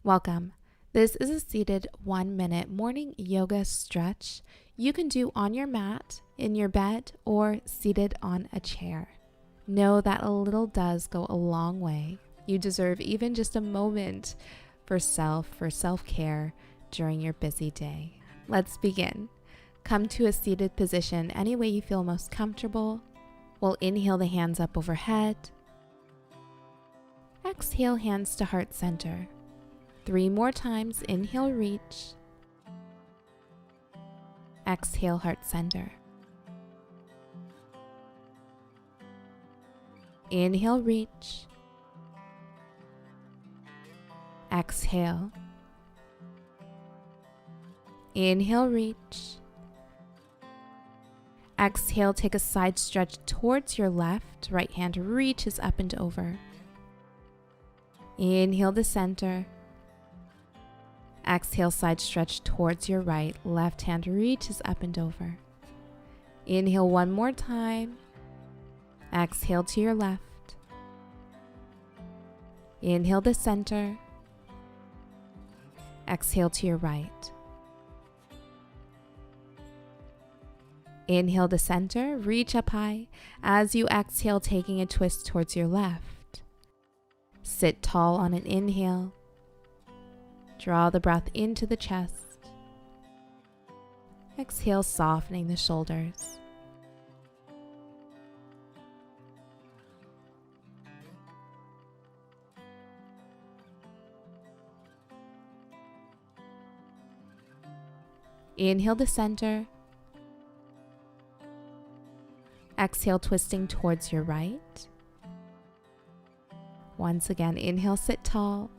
Welcome. This is a seated 1-minute morning yoga stretch you can do on your mat, in your bed, or seated on a chair. Know that a little does go a long way. You deserve even just a moment for self-care during your busy day. Let's begin. Come to a seated position any way you feel most comfortable. We'll inhale the hands up overhead. Exhale, hands to heart center. 3 more times. Inhale, reach. Exhale, heart center. Inhale, reach. Exhale. Inhale, reach. Exhale, take a side stretch towards your left. Right hand reaches up and over. Inhale to center. Exhale, side stretch towards your right. Left hand reaches up and over. Inhale one more time. Exhale to your left. Inhale to center. Exhale to your right. Inhale to center, reach up high. As you exhale, taking a twist towards your left. Sit tall on an inhale. Draw the breath into the chest. Exhale, softening the shoulders. Inhale to center. Exhale, twisting towards your right. Once again, inhale, sit tall.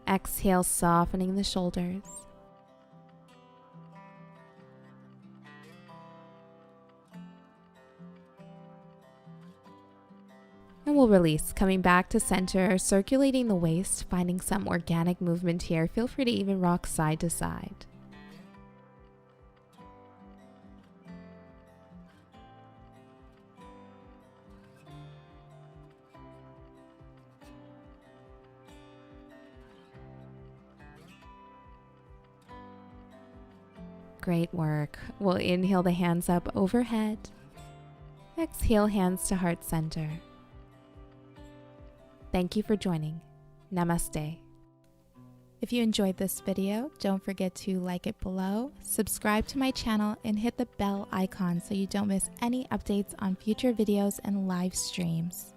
Exhale, softening the shoulders. And we'll release, coming back to center, circulating the waist, finding some organic movement here. Feel free to even rock side to side. Great work. We'll inhale the hands up overhead. Exhale, hands to heart center. Thank you for joining. Namaste. If you enjoyed this video, don't forget to like it below, subscribe to my channel, and hit the bell icon so you don't miss any updates on future videos and live streams.